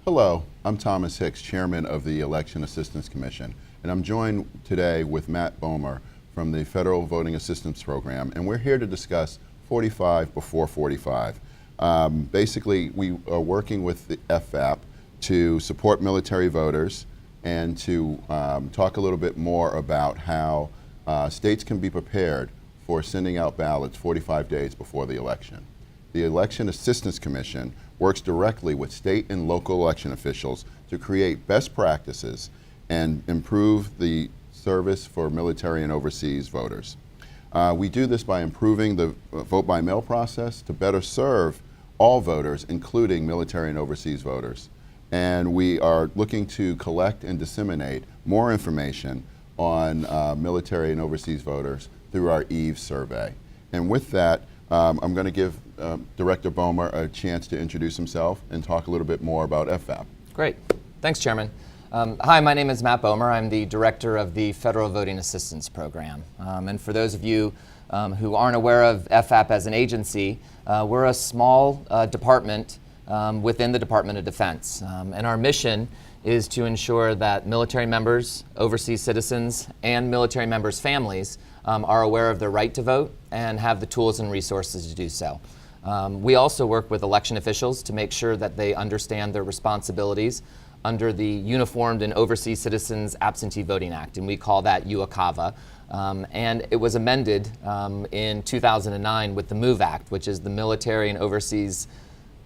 Hello, I'm Thomas Hicks, Chairman of the Election Assistance Commission, and I'm joined today with Matt Bomer from the Federal Voting Assistance Program, and we're here to discuss 45 before 45. Basically, we are working with the FVAP to support military voters and to talk a little bit more about how states can be prepared for sending out ballots 45 days before the election. The Election Assistance Commission works directly with state and local election officials to create best practices and improve the service for military and overseas voters. We do this by improving the vote by mail process to better serve all voters, including military and overseas voters. And we are looking to collect and disseminate more information on military and overseas voters through our EVE survey. And with that, I'm going to give Director Bomer a chance to introduce himself and talk a little bit more about FVAP. Great. Thanks, Chairman. Hi, my name is Matt Bomer. I'm the Director of the Federal Voting Assistance Program. And for those of you who aren't aware of FVAP as an agency, we're a small department within the Department of Defense. And our mission is to ensure that military members, overseas citizens, and military members' families are aware of their right to vote and have the tools and resources to do so. We also work with election officials to make sure that they understand their responsibilities under the Uniformed and Overseas Citizens Absentee Voting Act, and we call that UOCAVA. And it was amended in 2009 with the MOVE Act, which is the Military and Overseas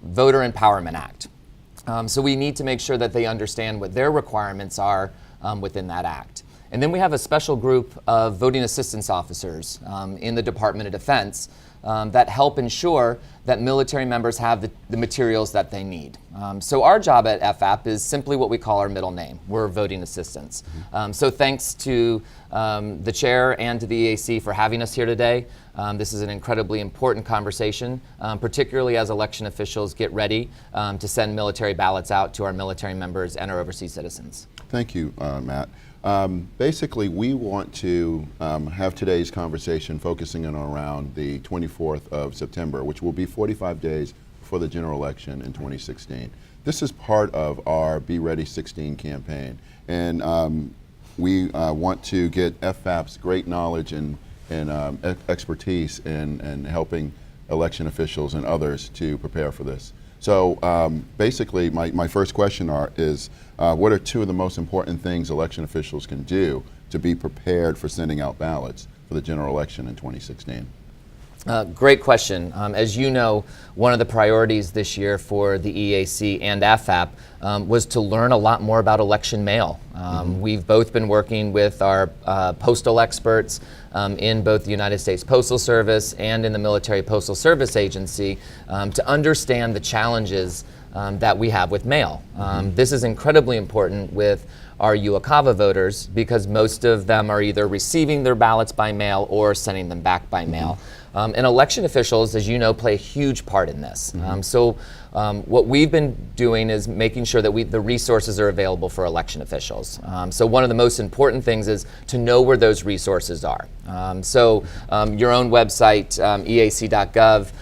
Voter Empowerment Act. So we need to make sure that they understand what their requirements are within that act. And then we have a special group of voting assistance officers in the Department of Defense that help ensure that military members have the materials that they need. So our job at FVAP is simply what we call our middle name. We're voting assistants. So thanks to the chair and to the EAC for having us here today. This is an incredibly important conversation, particularly as election officials get ready to send military ballots out to our military members and our overseas citizens. Thank you, Matt. Basically, we want to have today's conversation focusing on around the 24th of September, which will be 45 days before the general election in 2016. This is part of our Be Ready 16 campaign, and we want to get FVAP's great knowledge and expertise in helping election officials and others to prepare for this. So basically, my first question is, what are two of the most important things election officials can do to be prepared for sending out ballots for the general election in 2016? Great question. As you know, one of the priorities this year for the EAC and FVAP was to learn a lot more about election mail. We've both been working with our postal experts in both the United States Postal Service and in the Military Postal Service Agency to understand the challenges that we have with mail. This is incredibly important with our UOCAVA voters because most of them are either receiving their ballots by mail or sending them back by mail. And election officials, as you know, play a huge part in this. So what we've been doing is making sure that the resources are available for election officials. So one of the most important things is to know where those resources are. So your own website, eac.gov,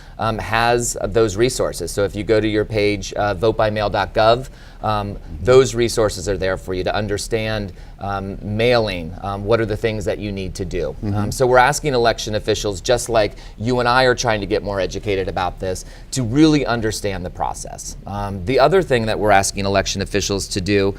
has those resources. So if you go to your page, votebymail.gov, those resources are there for you to understand mailing, what are the things that you need to do. So we're asking election officials, just like you and I are trying to get more educated about this, to really understand the process. The other thing that we're asking election officials to do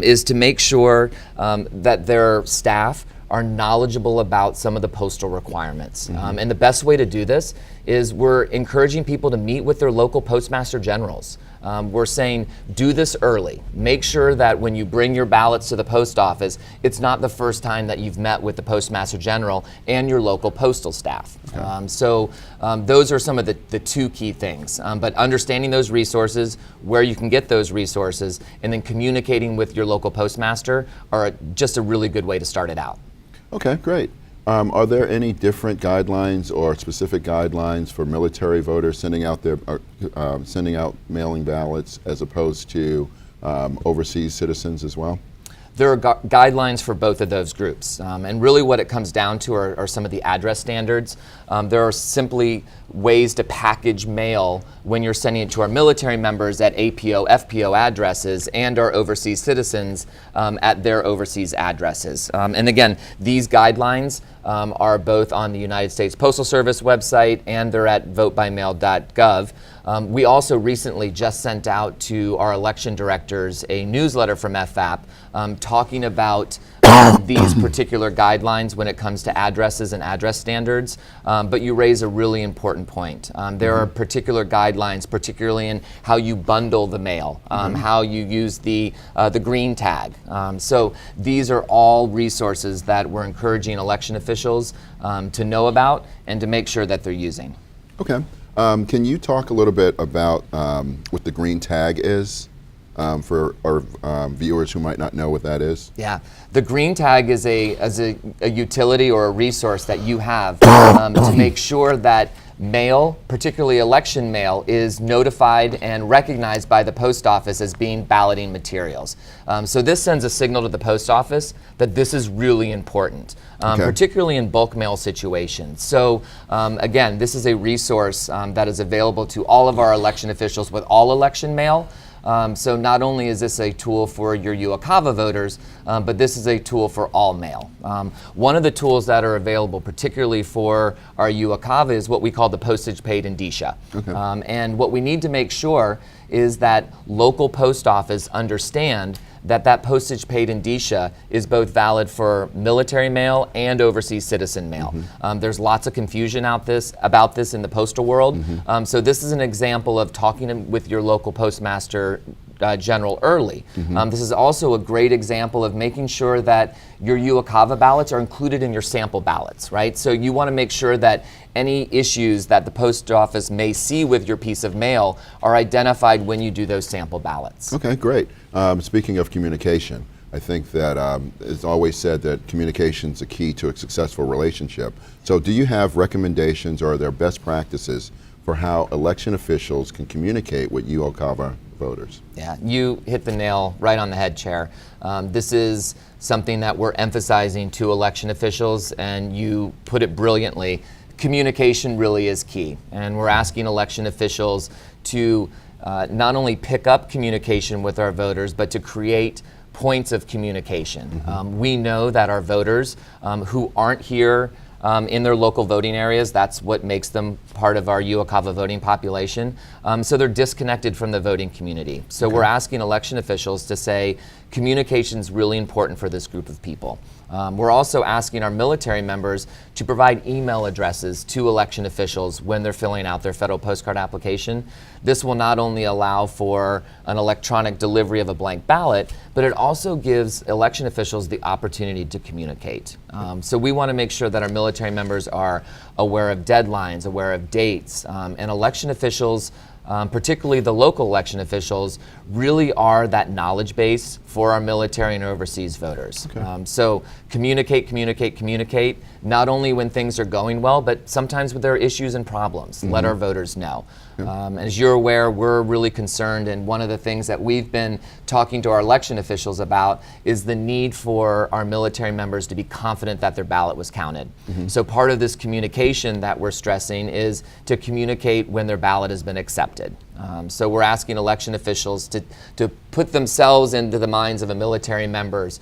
is to make sure that their staff are knowledgeable about some of the postal requirements. And the best way to do this is we're encouraging people to meet with their local postmaster generals. We're saying do this early. Make sure that when you bring your ballots to the post office, it's not the first time that you've met with the postmaster general and your local postal staff. So those are some of the two key things. But understanding those resources, where you can get those resources, and then communicating with your local postmaster are just a really good way to start it out. Okay, great. Are there any different guidelines or specific guidelines for military voters sending out mailing ballots as opposed to overseas citizens as well? there are guidelines for both of those groups. And really what it comes down to are some of the address standards. There are simply ways to package mail when you're sending it to our military members at APO, FPO addresses and our overseas citizens at their overseas addresses. And again, these guidelines are both on the United States Postal Service website and they're at votebymail.gov. We also recently just sent out to our election directors a newsletter from FAP talking about these particular guidelines when it comes to addresses and address standards. But you raise a really important point. There are particular guidelines, particularly in how you bundle the mail, how you use the green tag. So these are all resources that we're encouraging election officials to know about and to make sure that they're using. Okay. Can you talk a little bit about what the green tag is for our viewers who might not know what that is? Yeah, the green tag is a utility or a resource that you have to make sure that mail, particularly election mail, is notified and recognized by the post office as being balloting materials. So this sends a signal to the post office that this is really important, particularly in bulk mail situations. So again, this is a resource that is available to all of our election officials with all election mail. So not only is this a tool for your UOCAVA voters, but this is a tool for all mail. One of the tools that are available particularly for our UOCAVA is what we call the postage paid indicia. Okay. And what we need to make sure is that local post office understand that postage paid indicia is both valid for military mail and overseas citizen mail. There's lots of confusion about this in the postal world. So this is an example of talking with your local postmaster general early. This is also a great example of making sure that your UOCAVA ballots are included in your sample ballots, right? So you want to make sure that any issues that the post office may see with your piece of mail are identified when you do those sample ballots. Okay, great. Speaking of communication, I think that it's always said that communication is the key to a successful relationship. So do you have recommendations or are there best practices for how election officials can communicate with UOCAVA voters? Yeah, you hit the nail right on the head, Chair. This is something that we're emphasizing to election officials, and you put it brilliantly. Communication really is key, and we're asking election officials to not only pick up communication with our voters, but to create points of communication. We know that our voters who aren't here in their local voting areas, that's what makes them part of our UOCAVA voting population. So they're disconnected from the voting community. So we're asking election officials to say communication is really important for this group of people. We're also asking our military members to provide email addresses to election officials when they're filling out their federal postcard application. This will not only allow for an electronic delivery of a blank ballot, but it also gives election officials the opportunity to communicate. So we want to make sure that our military members are aware of deadlines, aware of dates, and election officials, particularly the local election officials, really are that knowledge base for our military and overseas voters. So communicate, not only when things are going well, but sometimes when there are issues and problems. Let our voters know. As you're aware, we're really concerned, and one of the things that we've been talking to our election officials about is the need for our military members to be confident that their ballot was counted. So part of this communication that we're stressing is to communicate when their ballot has been accepted. So we're asking election officials to put themselves into the minds of a military members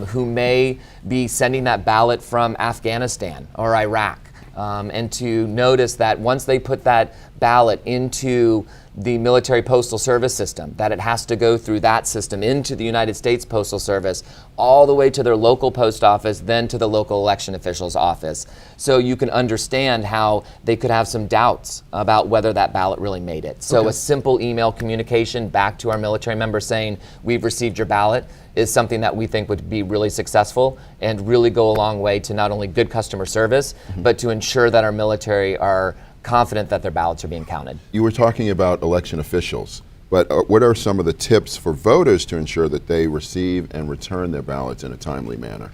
who may be sending that ballot from Afghanistan or Iraq. And to notice that once they put that ballot into the military postal service system, that it has to go through that system into the United States Postal Service, all the way to their local post office, then to the local election official's office. So you can understand how they could have some doubts about whether that ballot really made it. So a simple email communication back to our military members saying, we've received your ballot, is something that we think would be really successful and really go a long way to not only good customer service, but to ensure that our military are confident that their ballots are being counted. You were talking about election officials, but what are some of the tips for voters to ensure that they receive and return their ballots in a timely manner?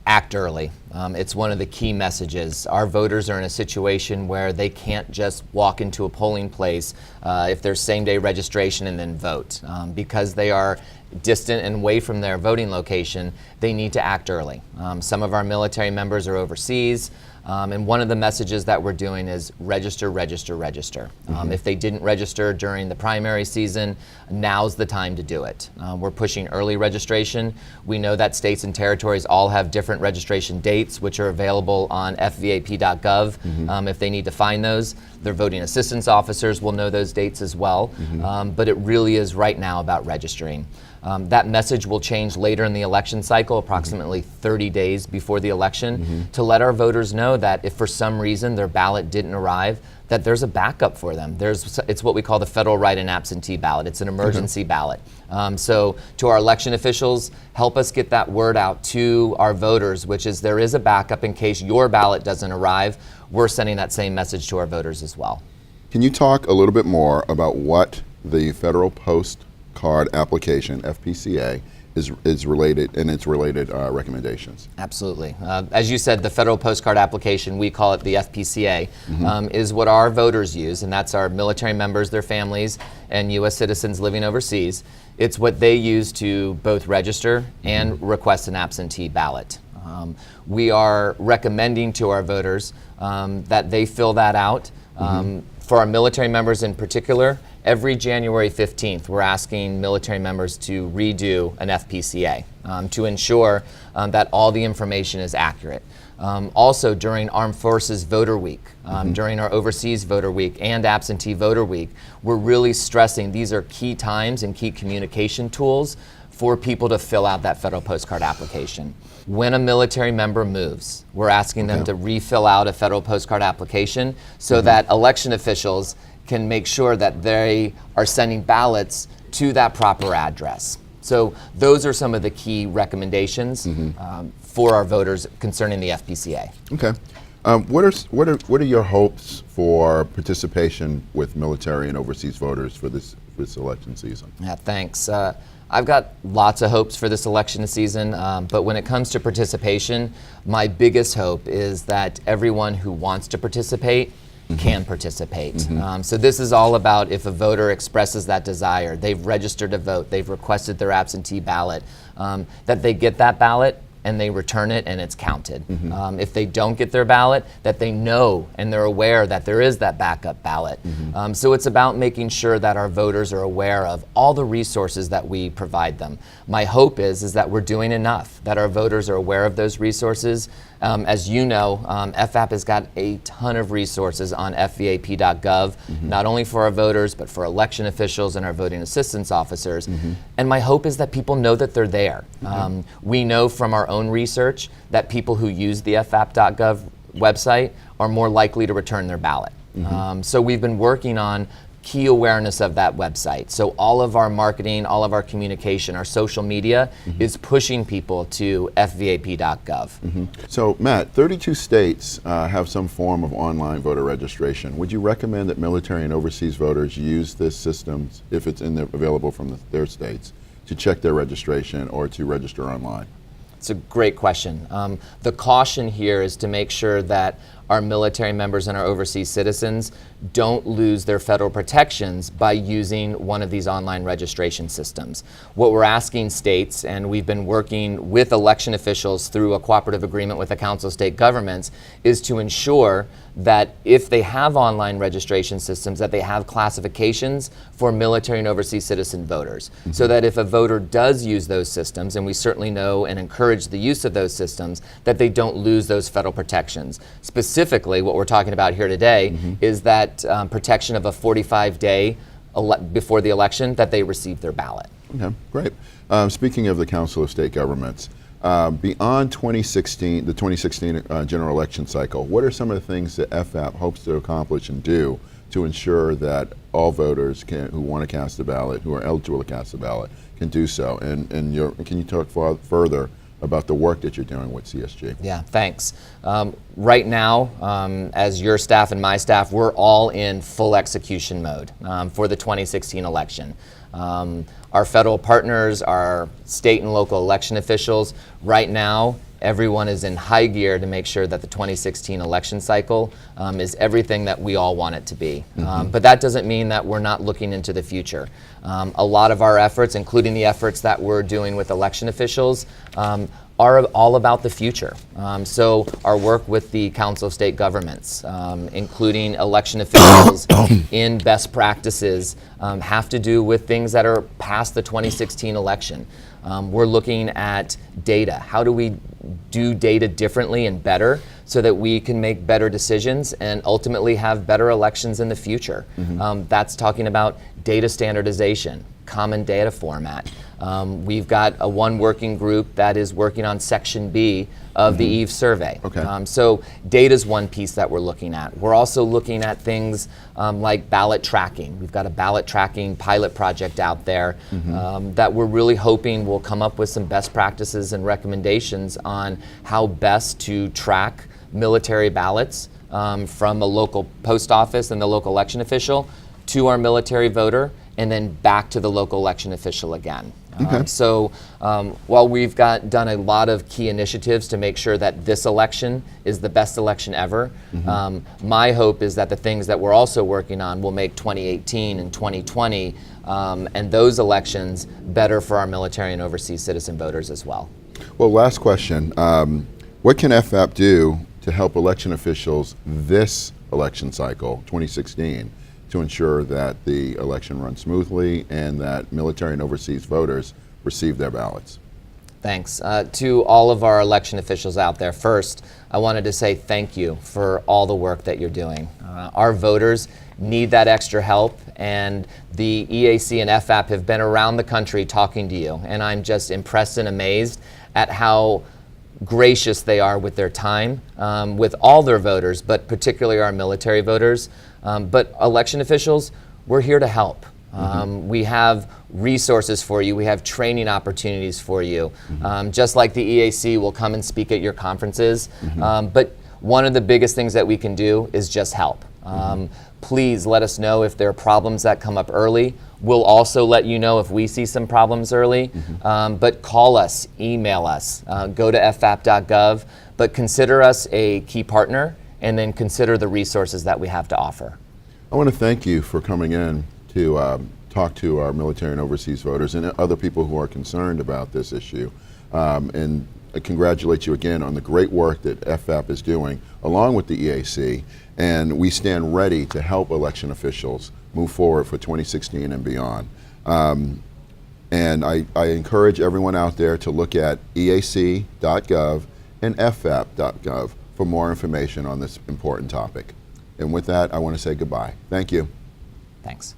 Act early. It's one of the key messages. Our voters are in a situation where they can't just walk into a polling place if there's same-day registration and then vote. Because they are distant and away from their voting location, they need to act early. Some of our military members are overseas, and one of the messages that we're doing is register, register, register. If they didn't register during the primary season, now's the time to do it. We're pushing early registration. We know that states and territories all have different registration dates, which are available on fvap.gov if they need to find those. Their voting assistance officers will know those dates as well, but it really is right now about registering. That message will change later in the election cycle, approximately 30 days before the election, to let our voters know that if for some reason their ballot didn't arrive, that there's a backup for them. It's what we call the federal write-in absentee ballot. It's an emergency ballot. So to our election officials, help us get that word out to our voters, which is there is a backup in case your ballot doesn't arrive. We're sending that same message to our voters as well. Can you talk a little bit more about what the Federal Postcard Application, FPCA, is related and its related recommendations? Absolutely. As you said, the Federal Postcard Application, we call it the FPCA, is what our voters use, and that's our military members, their families, and U.S. citizens living overseas. It's what they use to both register and request an absentee ballot. We are recommending to our voters that they fill that out. For our military members in particular, every January 15th, we're asking military members to redo an FPCA to ensure that all the information is accurate. Also, during Armed Forces Voter Week, during our Overseas Voter Week and Absentee Voter Week, we're really stressing these are key times and key communication tools for people to fill out that federal postcard application. When a military member moves, we're asking them to refill out a federal postcard application so that election officials can make sure that they are sending ballots to that proper address. So those are some of the key recommendations for our voters concerning the FPCA. Okay. What are your hopes for participation with military and overseas voters for this election season? Yeah, thanks. I've got lots of hopes for this election season, but when it comes to participation, my biggest hope is that everyone who wants to participate can participate. So this is all about if a voter expresses that desire, they've registered to vote, they've requested their absentee ballot, that they get that ballot and they return it and it's counted. If they don't get their ballot, that they know and they're aware that there is that backup ballot. So it's about making sure that our voters are aware of all the resources that we provide them. My hope is that we're doing enough, that our voters are aware of those resources. As you know, FVAP has got a ton of resources on fvap.gov, not only for our voters, but for election officials and our voting assistance officers. And my hope is that people know that they're there. We know from our own research that people who use the fvap.gov website are more likely to return their ballot. So we've been working on key awareness of that website. So all of our marketing, all of our communication, our social media is pushing people to fvap.gov. So Matt, 32 states have some form of online voter registration. Would you recommend that military and overseas voters use this system, if it's available from their states, to check their registration or to register online? It's a great question. The caution here is to make sure that our military members and our overseas citizens don't lose their federal protections by using one of these online registration systems. What we're asking states, and we've been working with election officials through a cooperative agreement with the Council of State Governments, is to ensure that if they have online registration systems, that they have classifications for military and overseas citizen voters. So that if a voter does use those systems, and we certainly know and encourage the use of those systems, that they don't lose those federal protections. Specifically, what we're talking about here today is that protection of a 45-day before the election that they receive their ballot. Okay, great. Speaking of the Council of State Governments, beyond the 2016 general election cycle, what are some of the things that FVAP hopes to accomplish and do to ensure that all voters who want to cast a ballot, who are eligible to cast a ballot, can do so? And can you talk further about the work that you're doing with CSG? Yeah, thanks. Right now, as your staff and my staff, we're all in full execution mode for the 2016 election. Our federal partners, our state and local election officials, right now, everyone is in high gear to make sure that the 2016 election cycle is everything that we all want it to be. But that doesn't mean that we're not looking into the future. A lot of our efforts, including the efforts that we're doing with election officials, are all about the future. So our work with the Council of State Governments, including election officials in best practices, have to do with things that are past the 2016 election. We're looking at data. How do we do data differently and better so that we can make better decisions and ultimately have better elections in the future? That's talking about data standardization, common data format. We've got one working group that is working on Section B of the EVE survey. Okay. So data's one piece that we're looking at. We're also looking at things like ballot tracking. We've got a ballot tracking pilot project out there that we're really hoping will come up with some best practices and recommendations on how best to track military ballots from a local post office and the local election official to our military voter, and then back to the local election official again. Okay. So while we've done a lot of key initiatives to make sure that this election is the best election ever, my hope is that the things that we're also working on will make 2018 and 2020 and those elections better for our military and overseas citizen voters as well. Well, last question. What can FAP do to help election officials this election cycle, 2016, to ensure that the election runs smoothly and that military and overseas voters receive their ballots? Thanks. To all of our election officials out there, first, I wanted to say thank you for all the work that you're doing. Our voters need that extra help, and the EAC and FAP have been around the country talking to you, and I'm just impressed and amazed at how gracious they are with their time, with all their voters, but particularly our military voters. But election officials, we're here to help. We have resources for you. We have training opportunities for you. Just like the EAC will come and speak at your conferences. But one of the biggest things that we can do is just help. Please let us know if there are problems that come up early. We'll also let you know if we see some problems early. But call us, email us, go to ffap.gov. But consider us a key partner, and then consider the resources that we have to offer. I want to thank you for coming in to talk to our military and overseas voters and other people who are concerned about this issue. And I congratulate you again on the great work that FAP is doing along with the EAC. And we stand ready to help election officials move forward for 2016 and beyond. And I encourage everyone out there to look at eac.gov and ffap.gov for more information on this important topic. And with that, I want to say goodbye. Thank you. Thanks.